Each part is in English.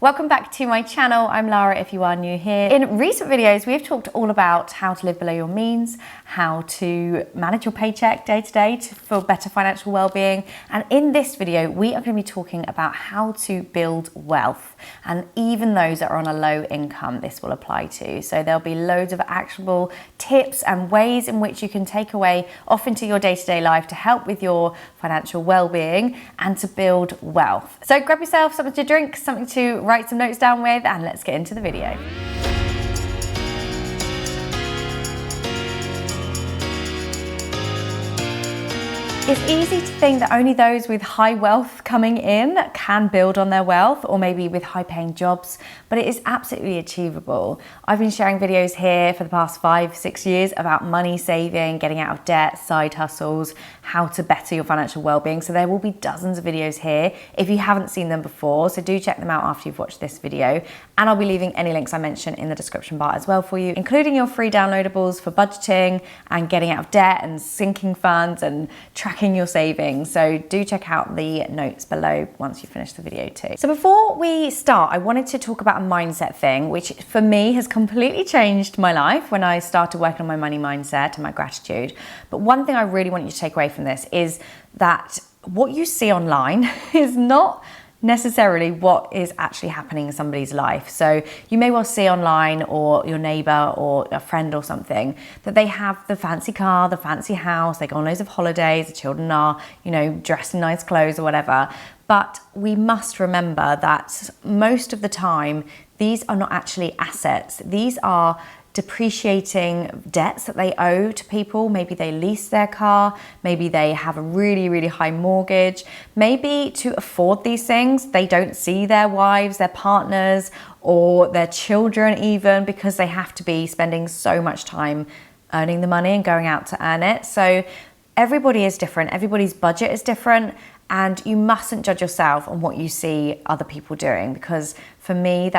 Welcome back to my channel. I'm Lara if you are new here. In recent videos, we've talked all about how to live below your means, how to manage your paycheck day to day for better financial well-being. And in this video, we are going to be talking about how to build wealth. And even those that are on a low income, this will apply to. So there'll be loads of actionable tips and ways in which you can take away off into your day-to-day life to help with your financial well-being and to build wealth. So grab yourself something to drink, something to write some notes down with, and let's get into the video. It's easy to think that only those with high wealth coming in can build on their wealth, or maybe with high paying jobs, but it is absolutely achievable. I've been sharing videos here for the past 5-6 years about money saving, getting out of debt, side hustles, how to better your financial well-being. So there will be dozens of videos here if you haven't seen them before. So do check them out after you've watched this video. And I'll be leaving any links I mention in the description bar as well for you, including your free downloadables for budgeting and getting out of debt and sinking funds and tracking your savings. So do check out the notes below once you finish the video too. So before we start, I wanted to talk about a mindset thing, which for me has completely changed my life when I started working on my money mindset and my gratitude. But one thing I really want you to take away from this is that what you see online is not necessarily what is actually happening in somebody's life. So you may well see online, or your neighbor or a friend or something, that they have the fancy car, the fancy house, they go on loads of holidays, the children are, dressed in nice clothes or whatever. But we must remember that most of the time, these are not actually assets. These are depreciating debts that they owe to people. Maybe they lease their car, maybe they have a really, really high mortgage. Maybe to afford these things, they don't see their wives, their partners, or their children even, because they have to be spending so much time earning the money and going out to earn it. So everybody is different, everybody's budget is different, and you mustn't judge yourself on what you see other people doing, because for me,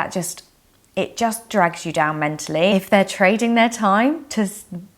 it just drags you down mentally. If they're trading their time to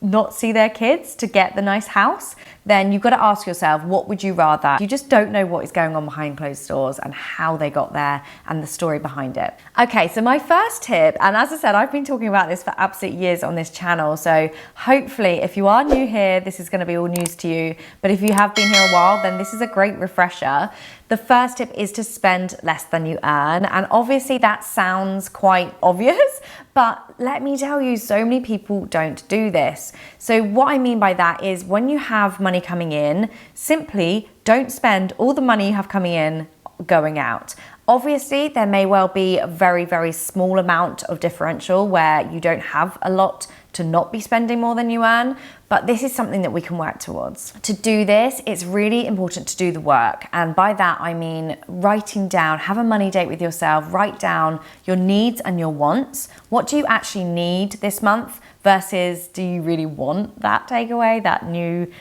not see their kids to get the nice house, then you've got to ask yourself, what would you rather? You just don't know what is going on behind closed doors and how they got there and the story behind it. Okay, so my first tip, and as I said, I've been talking about this for absolute years on this channel, so hopefully if you are new here, this is going to be all news to you, but if you have been here a while, then this is a great refresher. The first tip is to spend less than you earn, and obviously that sounds quite obvious, but let me tell you, so many people don't do this. So what I mean by that is when you have money coming in, simply don't spend all the money you have coming in going out. Obviously, there may well be a very, very small amount of differential where you don't have a lot to not be spending more than you earn, but this is something that we can work towards. To do this, it's really important to do the work. And by that, I mean writing down, have a money date with yourself, write down your needs and your wants. What do you actually need this month versus do you really want that takeaway, that new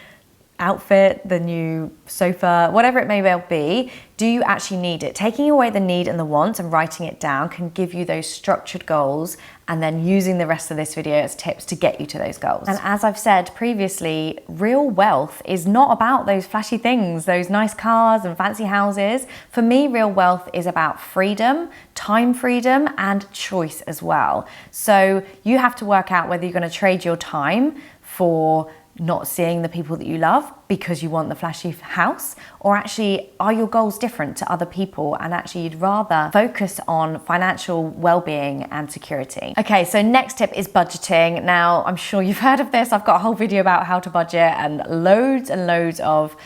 outfit, the new sofa, whatever it may well be? Do you actually need it? Taking away the need and the want and writing it down can give you those structured goals, and then using the rest of this video as tips to get you to those goals. And as I've said previously, real wealth is not about those flashy things, those nice cars and fancy houses. For me, real wealth is about freedom, time freedom, and choice as well. So you have to work out whether you're going to trade your time for not seeing the people that you love because you want the flashy house, or actually are your goals different to other people and actually you'd rather focus on financial well-being and security. Okay, so next tip is budgeting. Now, I'm sure you've heard of this. I've got a whole video about how to budget and loads of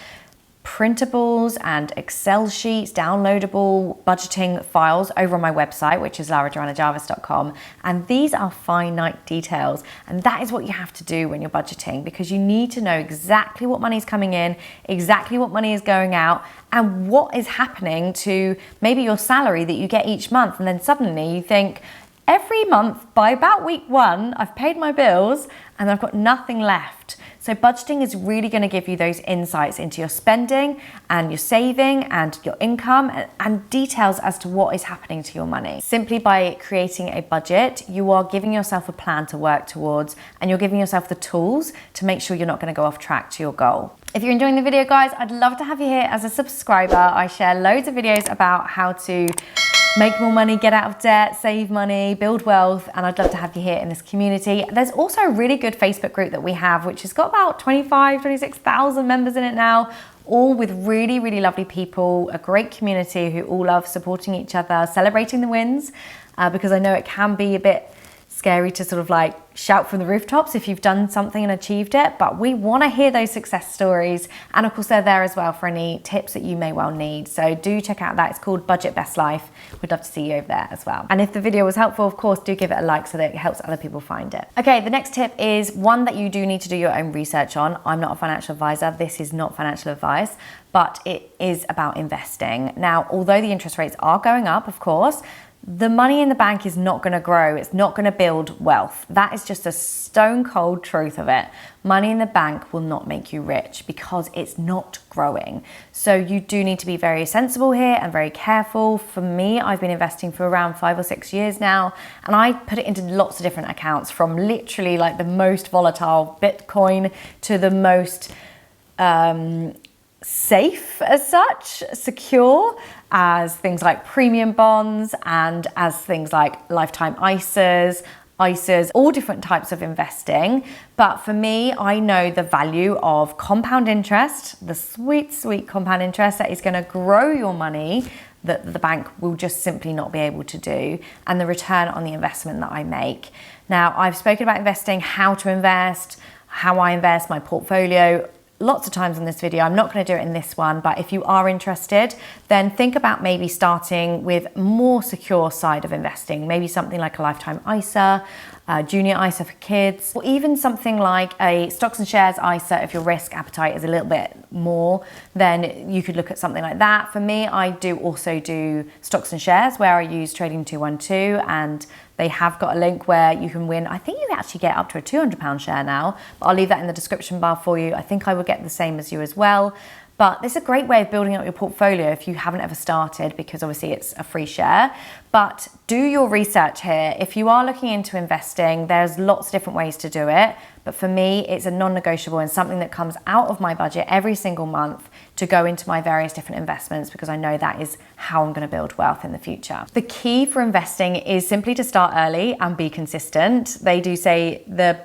printables and Excel sheets, downloadable budgeting files over on my website, which is larajoannajarvis.com. And these are finite details. And that is what you have to do when you're budgeting, because you need to know exactly what money is coming in, exactly what money is going out, and what is happening to maybe your salary that you get each month. And then suddenly you think, every month by about week 1, I've paid my bills and I've got nothing left. So budgeting is really going to give you those insights into your spending and your saving and your income and details as to what is happening to your money. Simply by creating a budget, you are giving yourself a plan to work towards, and you're giving yourself the tools to make sure you're not going to go off track to your goal. If you're enjoying the video, guys, I'd love to have you here as a subscriber. I share loads of videos about how to make more money, get out of debt, save money, build wealth, and I'd love to have you here in this community. There's also a really good Facebook group that we have, which has got about 26,000 members in it now, all with really, really lovely people, a great community who all love supporting each other, celebrating the wins, because I know it can be a bit scary to sort of like shout from the rooftops if you've done something and achieved it, but we want to hear those success stories. And of course they're there as well for any tips that you may well need. So do check out that. It's called Budget Best Life. We'd love to see you over there as well. And if the video was helpful, of course, do give it a like so that it helps other people find it. Okay, the next tip is one that you do need to do your own research on. I'm not a financial advisor. This is not financial advice, but it is about investing. Now, although the interest rates are going up, of course, the money in the bank is not going to grow. It's not going to build wealth. That is just a stone cold truth of it. Money in the bank will not make you rich because it's not growing. So you do need to be very sensible here and very careful. For me, I've been investing for around 5 or 6 years now, and I put it into lots of different accounts, from literally like the most volatile Bitcoin to the most safe as such, secure, as things like premium bonds and as things like lifetime ISAs, all different types of investing. But for me, I know the value of compound interest, the sweet, sweet compound interest that is going to grow your money that the bank will just simply not be able to do, and the return on the investment that I make. Now, I've spoken about investing, how to invest, how I invest, my portfolio, lots of times in this video. I'm not going to do it in this one, but if you are interested, then think about maybe starting with more secure side of investing, maybe something like a lifetime ISA, junior ISA for kids, or even something like a stocks and shares ISA. If your risk appetite is a little bit more, then you could look at something like that. For me, I do also do stocks and shares where I use Trading 212, and they have got a link where you can win. I think you actually get up to a £200 share now, but I'll leave that in the description bar for you. I think I would get the same as you as well. But this is a great way of building up your portfolio if you haven't ever started, because obviously it's a free share. But do your research here. If you are looking into investing, there's lots of different ways to do it. But for me, it's a non-negotiable and something that comes out of my budget every single month to go into my various different investments, because I know that is how I'm going to build wealth in the future. The key for investing is simply to start early and be consistent. They do say the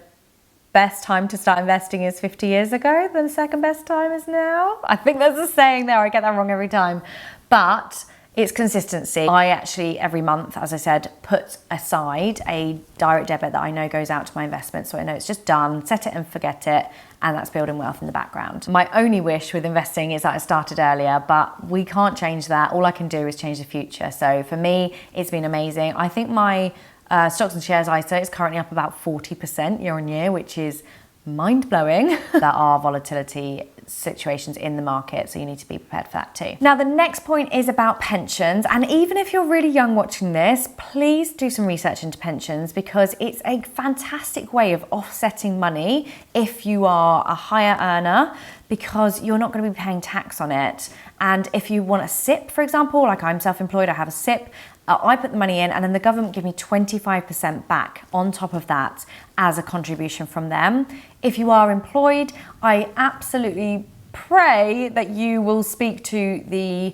best time to start investing is 50 years ago, the second best time is now. I think there's a saying there, I get that wrong every time. But it's consistency. I actually, every month, as I said, put aside a direct debit that I know goes out to my investments, so I know it's just done, set it and forget it, and that's building wealth in the background. My only wish with investing is that I started earlier, but we can't change that. All I can do is change the future. So for me, it's been amazing. I think my stocks and shares ISA is currently up about 40% year on year, which is mind-blowing. There are volatility situations in the market, so you need to be prepared for that too. Now, the next point is about pensions, and even if you're really young watching this, please do some research into pensions, because it's a fantastic way of offsetting money if you are a higher earner, because you're not going to be paying tax on it. And if you want a SIP, for example, like I'm self-employed, I have a SIP, I put the money in and then the government give me 25% back on top of that as a contribution from them. If you are employed, I absolutely pray that you will speak to the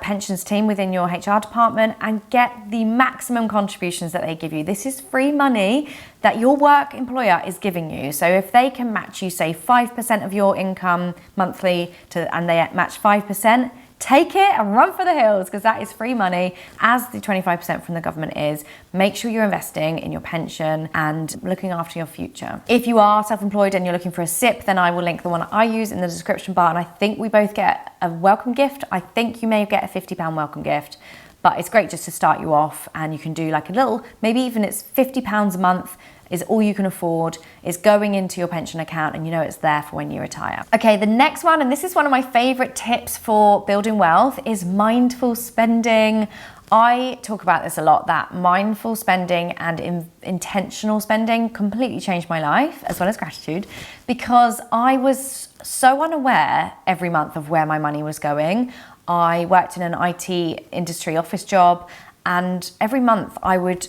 pensions team within your HR department and get the maximum contributions that they give you. This is free money that your work employer is giving you. So if they can match you, say 5% of your income monthly and they match 5%, take it and run for the hills, because that is free money, as the 25% from the government is. Make sure you're investing in your pension and looking after your future. If you are self-employed and you're looking for a SIP, then I will link the one I use in the description bar, and I think we both get a welcome gift. I think you may get a £50 welcome gift, but it's great just to start you off, and you can do like a little, maybe even it's £50 a month is all you can afford, is going into your pension account, and you know it's there for when you retire. Okay, the next one, and this is one of my favorite tips for building wealth, is mindful spending. I talk about this a lot, that mindful spending and intentional spending completely changed my life, as well as gratitude, because I was so unaware every month of where my money was going. I worked in an IT industry office job, and every month I would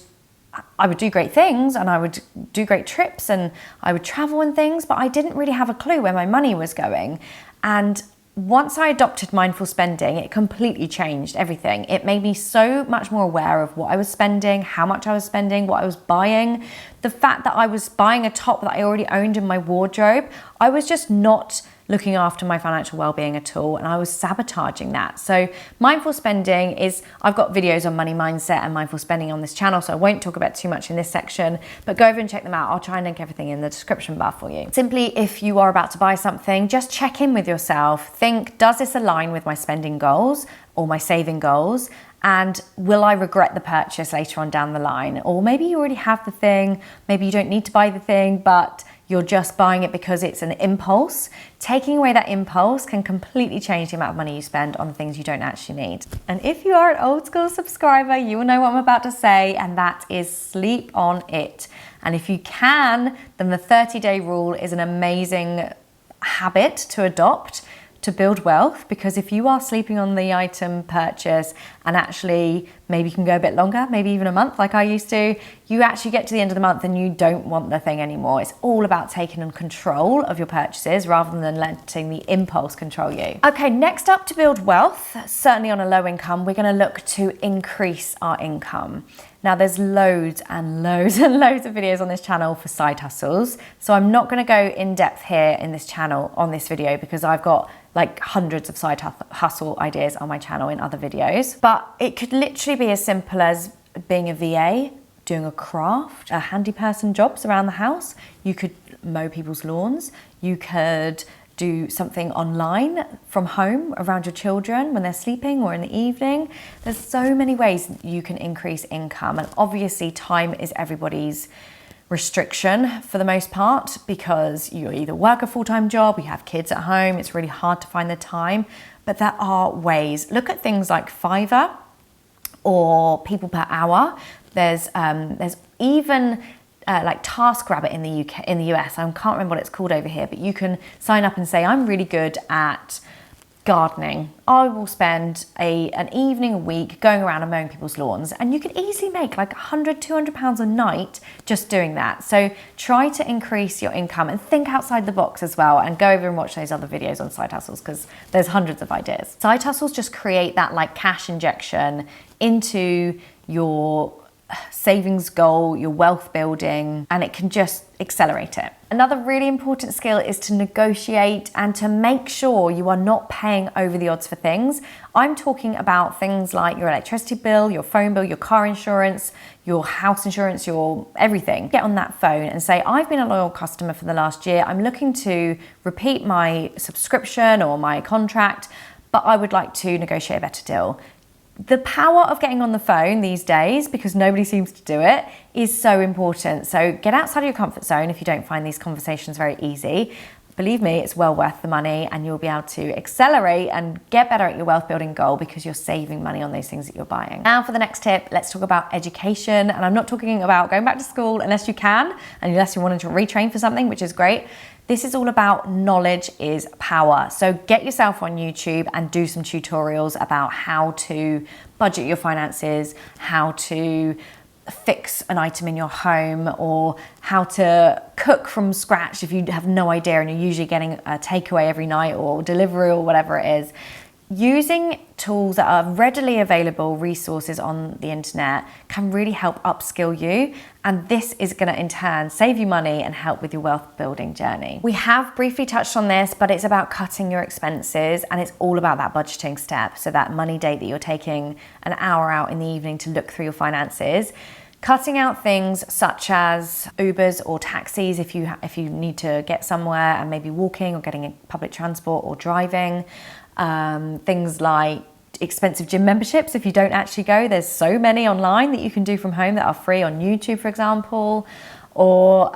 do great things and I would do great trips and I would travel and things, but I didn't really have a clue where my money was going. And once I adopted mindful spending, it completely changed everything. It made me so much more aware of what I was spending, how much I was spending, what I was buying. The fact that I was buying a top that I already owned in my wardrobe, I was just not looking after my financial well-being at all, and I was sabotaging that. So mindful spending is, I've got videos on money mindset and mindful spending on this channel, so I won't talk about too much in this section, but go over and check them out. I'll try and link everything in the description bar for you. Simply, if you are about to buy something, just check in with yourself. Think, does this align with my spending goals or my saving goals? And will I regret the purchase later on down the line? Or maybe you already have the thing, maybe you don't need to buy the thing, but you're just buying it because it's an impulse. Taking away that impulse can completely change the amount of money you spend on the things you don't actually need. And if you are an old school subscriber, you will know what I'm about to say, and that is sleep on it. And if you can, then the 30-day rule is an amazing habit to adopt to build wealth, because if you are sleeping on the item purchase and actually maybe you can go a bit longer, maybe even a month like I used to, you actually get to the end of the month and you don't want the thing anymore. It's all about taking control of your purchases rather than letting the impulse control you. Okay, next up, to build wealth, certainly on a low income, we're going to look to increase our income. Now there's loads and loads and loads of videos on this channel for side hustles. So I'm not going to go in depth here in this channel on this video because I've got like hundreds of side hustle ideas on my channel in other videos. But it could literally be as simple as being a VA, doing a craft, a handy person jobs around the house. You could mow people's lawns. You could do something online from home around your children when they're sleeping or in the evening. There's so many ways you can increase income, and obviously time is everybody's restriction for the most part, because you either work a full-time job, you have kids at home, it's really hard to find the time, but there are ways. Look at things like Fiverr or people per hour. There's even like TaskRabbit in the UK, in the US. I can't remember what it's called over here, but you can sign up and say, I'm really good at gardening. I will spend an evening a week going around and mowing people's lawns, and you could easily make like £100-200 a night just doing that. So try to increase your income and think outside the box as well, and go over and watch those other videos on side hustles because there's hundreds of ideas. Side hustles just create that like cash injection into your savings goal, your wealth building, and it can just accelerate it. Another really important skill is to negotiate and to make sure you are not paying over the odds for things. I'm talking about things like your electricity bill, your phone bill, your car insurance, your house insurance, your everything. Get on that phone and say, I've been a loyal customer for the last year. I'm looking to repeat my subscription or my contract, but I would like to negotiate a better deal. The power of getting on the phone these days, because nobody seems to do it, is so important. So get outside of your comfort zone if you don't find these conversations very easy. Believe me, it's well worth the money, and you'll be able to accelerate and get better at your wealth building goal because you're saving money on those things that you're buying. Now for the next tip, let's talk about education. And I'm not talking about going back to school unless you can, and unless you're wanting to retrain for something, which is great. This is all about knowledge is power. So get yourself on YouTube and do some tutorials about how to budget your finances, how to fix an item in your home, or how to cook from scratch if you have no idea and you're usually getting a takeaway every night or delivery or whatever it is. Using tools that are readily available, resources on the internet, can really help upskill you, and this is going to in turn save you money and help with your wealth building journey. We have briefly touched on this, but it's about cutting your expenses, and it's all about that budgeting step. So that money date that you're taking an hour out in the evening to look through your finances. Cutting out things such as Ubers or taxis if you need to get somewhere, and maybe walking or getting in public transport or driving. Things like expensive gym memberships if you don't actually go. There's so many online that you can do from home that are free on YouTube, for example, or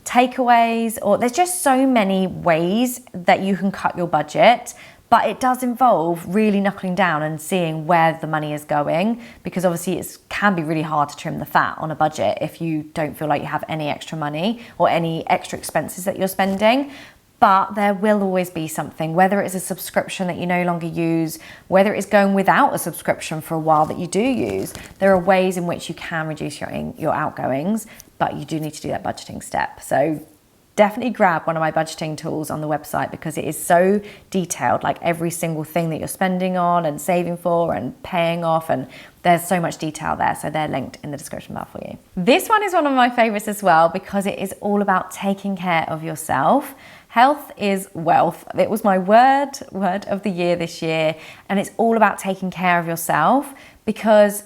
takeaways, or there's just so many ways that you can cut your budget. But it does involve really knuckling down and seeing where the money is going, because obviously it can be really hard to trim the fat on a budget if you don't feel like you have any extra money or any extra expenses that you're spending. But there will always be something, whether it's a subscription that you no longer use, whether it's going without a subscription for a while that you do use. There are ways in which you can reduce your outgoings, but you do need to do that budgeting step. So definitely grab one of my budgeting tools on the website because it is so detailed, like every single thing that you're spending on and saving for and paying off, and there's so much detail there, so they're linked in the description bar for you. This one is one of my favorites as well because it is all about taking care of yourself. Health is wealth. It was my word of the year this year, and it's all about taking care of yourself because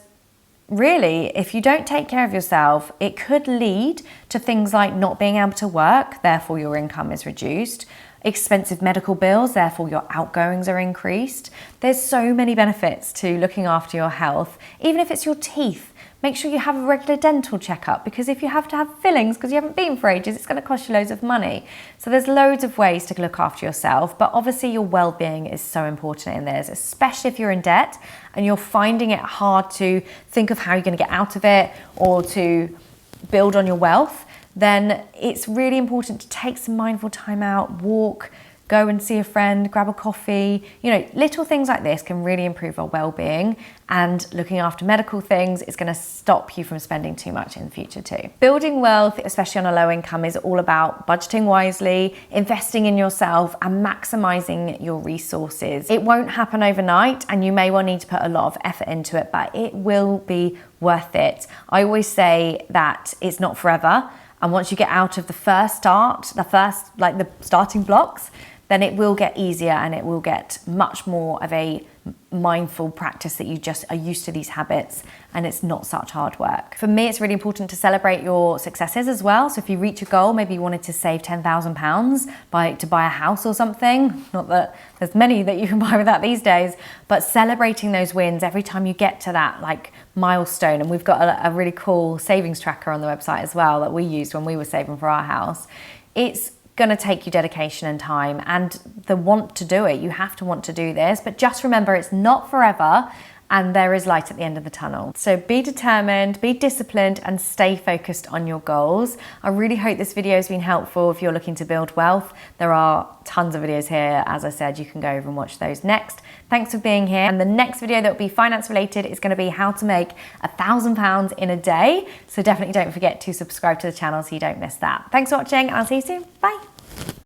really, if you don't take care of yourself, it could lead to things like not being able to work, therefore your income is reduced, expensive medical bills, therefore your outgoings are increased. There's so many benefits to looking after your health, even if it's your teeth. Make sure you have a regular dental checkup because if you have to have fillings because you haven't been for ages, it's going to cost you loads of money. So there's loads of ways to look after yourself, but obviously your well-being is so important in this, especially if you're in debt and you're finding it hard to think of how you're going to get out of it or to build on your wealth. Then it's really important to take some mindful time out, walk, go and see a friend, grab a coffee. You know, little things like this can really improve our well-being, and looking after medical things is going to stop you from spending too much in the future too. Building wealth, especially on a low income, is all about budgeting wisely, investing in yourself and maximizing your resources. It won't happen overnight and you may well need to put a lot of effort into it, but it will be worth it. I always say that it's not forever. And once you get out of the starting blocks, then it will get easier and it will get much more of a mindful practice that you just are used to these habits and it's not such hard work. For me, it's really important to celebrate your successes as well. So if you reach a goal, maybe you wanted to save £10,000 to buy a house or something, not that there's many that you can buy with that these days, but celebrating those wins every time you get to that like milestone. And we've got a really cool savings tracker on the website as well that we used when we were saving for our house. It's going to take you dedication and time and the want to do it. You have to want to do this, but just remember it's not forever and there is light at the end of the tunnel. So be determined, be disciplined and stay focused on your goals. I really hope this video has been helpful if you're looking to build wealth. There are tons of videos here. As I said, you can go over and watch those next. Thanks for being here. And the next video that will be finance related is going to be how to make £1,000 in a day. So definitely don't forget to subscribe to the channel so you don't miss that. Thanks for watching and I'll see you soon. Bye.